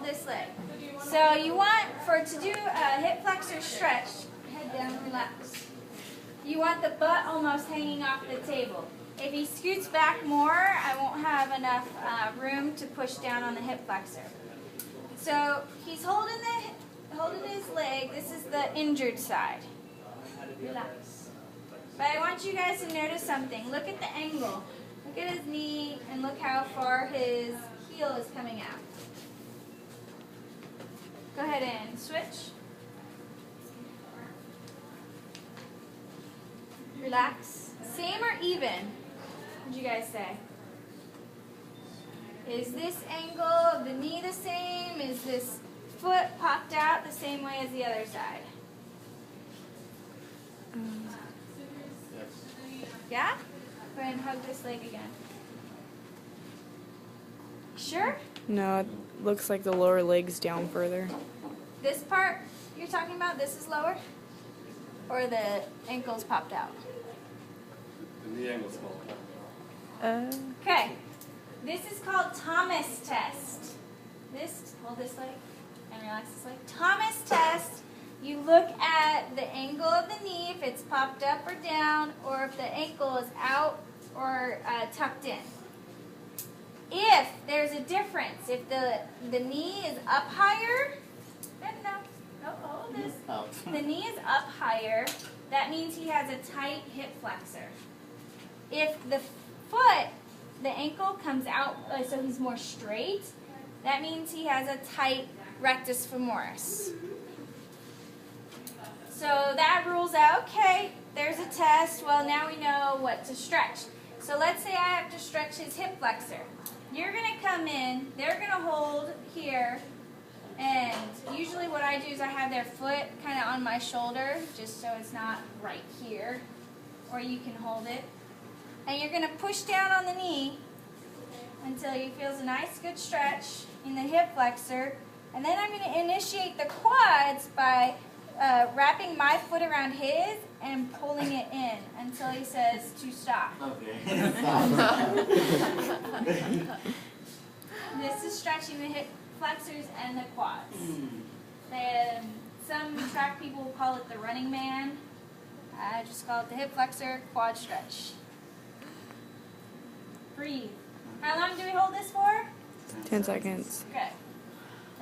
hold this leg. So you want, to do a hip flexor stretch, head down, relax. You want the butt almost hanging off the table. If he scoots back more, I won't have enough room to push down on the hip flexor. So he's holding his leg. This is the injured side. Relax. But I want you guys to notice something. Look at the angle. Look at his knee and look how far his heel is coming out. Go ahead and switch. Relax. Same or even? What did you guys say? Is this angle of the knee the same? Is this foot popped out the same way as the other side? Yeah? Go ahead and hug this leg again. Sure? No, it looks like the lower leg's down further. This part you're talking about, this is lower? Or the ankle's popped out? The knee angle's popped out. Okay. This is called Thomas test. Hold this leg and relax this leg. Thomas test. You look at the angle of the knee, if it's popped up or down, or if the ankle is out or tucked in. If there's a difference, if the knee is up higher, hold this. The knee is up higher, that means he has a tight hip flexor. If the foot, the ankle comes out so he's more straight, that means he has a tight rectus femoris. So that rules out, okay, there's a test. Well, now we know what to stretch. So let's say I have to stretch his hip flexor. You're going to come in, they're going to hold here, and usually what I do is I have their foot kind of on my shoulder, just so it's not right here, or you can hold it. And you're going to push down on the knee until he feels a nice good stretch in the hip flexor. And then I'm going to initiate the quads by wrapping my foot around his and pulling it in until he says to stop. Okay. This is stretching the hip flexors and the quads. Some track people call it the running man. I just call it the hip flexor quad stretch. Breathe. How long do we hold this for? 10 seconds. Okay.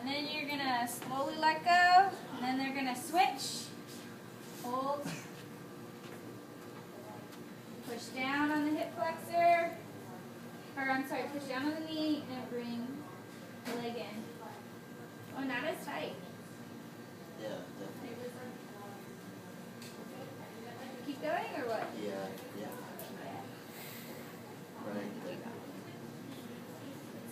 And then you're going to slowly let go, and then they're going to switch. Hold. Push down on the hip flexor. Push down on the knee and bring the leg in. Oh, not as tight. Yeah, definitely. Keep going or what? Yeah. Right.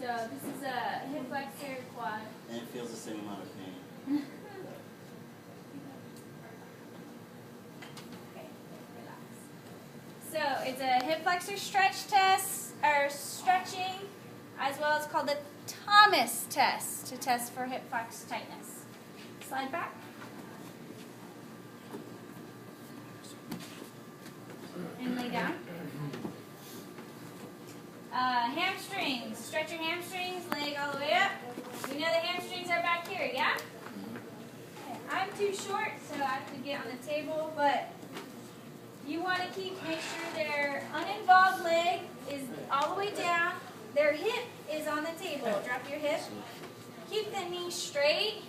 So this is a hip flexor quad. And it feels the same amount of pain. Okay, relax. So it's a hip flexor stretch test, or stretching, as well as called the Thomas test, to test for hip flex tightness. Slide back. And lay down. Hamstrings. Stretch your hamstrings, leg all the way up. You know the hamstrings are back here, yeah? Okay. I'm too short, so I have to get on the table, but you want to make sure their uninvolved leg is all the way down. Their hip is on the table. Drop your hip. Keep the knee straight,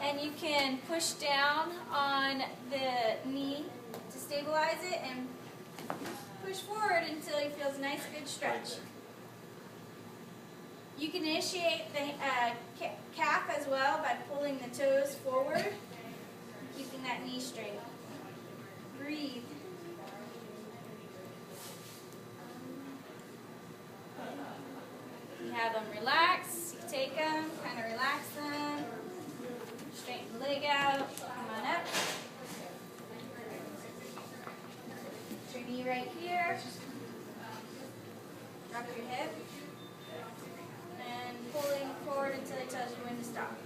and you can push down on the knee to stabilize it and push forward until he feels a nice good stretch. You can initiate the calf as well by pulling the toes forward and keeping that knee straight. Breathe. You have them relax. You take them, kind of relax them. Straighten the leg out. Come on up. Put your knee right here. Drop your hip. And pulling forward until he tells you when to stop.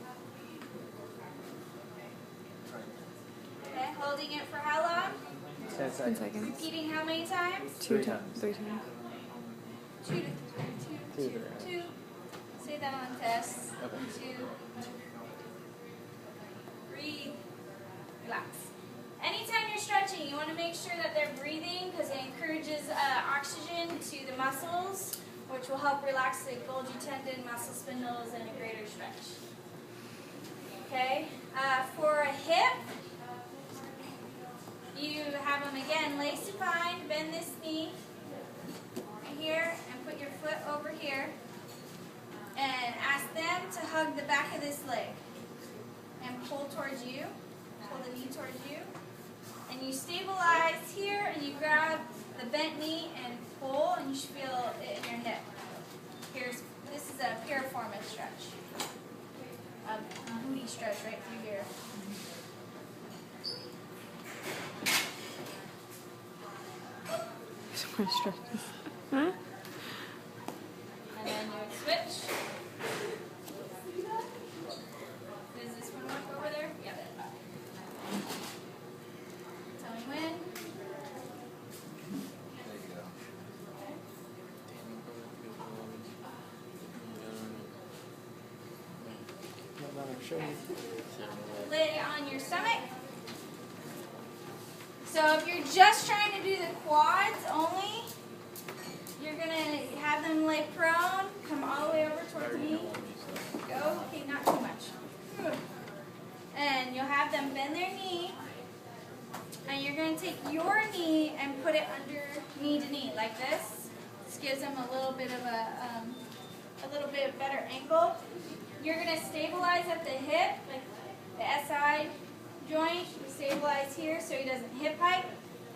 Okay, holding it for how long? 10 seconds. Repeating how many times? 2 times. 3 times. Two. Say get them on tests. Okay. 1, 2. Breathe. Relax. Anytime you're stretching, you want to make sure that they're breathing because it encourages oxygen to the muscles, which will help relax the Golgi tendon, muscle spindles, and a greater stretch. Okay? For a hip, you have them again lay supine, bend this knee right here, and put your foot over here, and ask them to hug the back of this leg and pull towards you, pull the knee towards you, and you stabilize here and you grab the bent knee and pull, and you should feel it in your hip. This is a piriformis stretch, a booty stretch right through here. So much stretches. Huh? And then you would switch. Does this one work over there? Yeah. Tell me when. Lay on your stomach. So if you're just trying to do the quads only, you're going to have them lay prone, come all the way over towards me. Go. Okay, not too much. And you'll have them bend their knee, and you're going to take your knee and put it under knee to knee like this. This gives them a little bit of a little bit better angle. You're going to stabilize at the hip, like the SI joint. Stabilize here so he doesn't hip hike,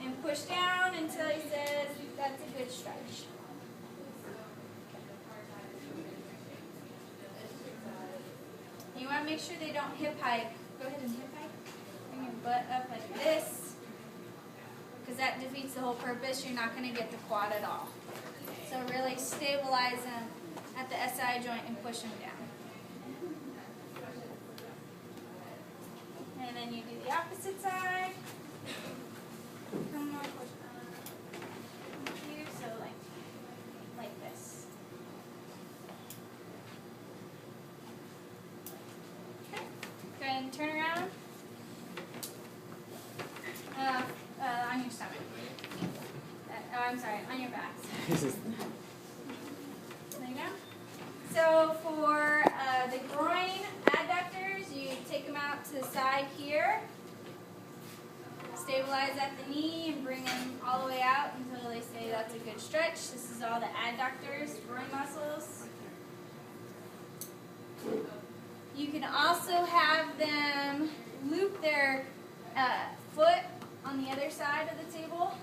and push down until he says that's a good stretch. You want to make sure they don't hip hike. Go ahead and hip hike. Bring your butt up like this, because that defeats the whole purpose. You're not going to get the quad at all. So really stabilize them at the SI joint and push them down. And then you do the opposite side. Come more push here, so like this. Okay. Go ahead and turn around. On your stomach. I'm sorry, on your back. There you go. So for the groin adductors, you take them out to the side here. Stabilize at the knee and bring them all the way out until they say that's a good stretch. This is all the adductors, groin muscles. You can also have them loop their foot on the other side of the table.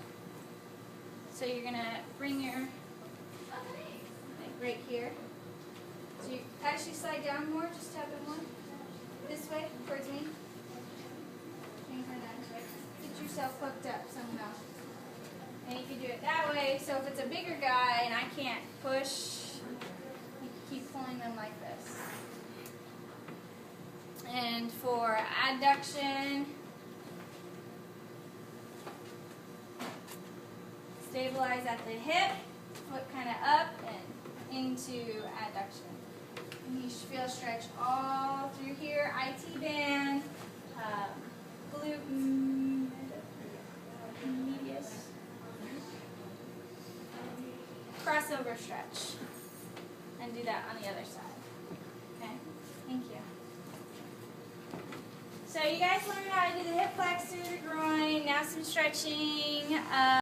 So you're going to bring your, like right here. So you actually slide down more, just tap it more. This way, towards me. Get yourself hooked up somehow. And you can do it that way. So if it's a bigger guy and I can't push, you keep pulling them like this. And for adduction, stabilize at the hip, foot kind of up and into adduction. And you should feel stretch all through here, IT band, glute medius, crossover stretch, and do that on the other side. Okay, thank you. So you guys learned how to do the hip flexor, groin, now some stretching.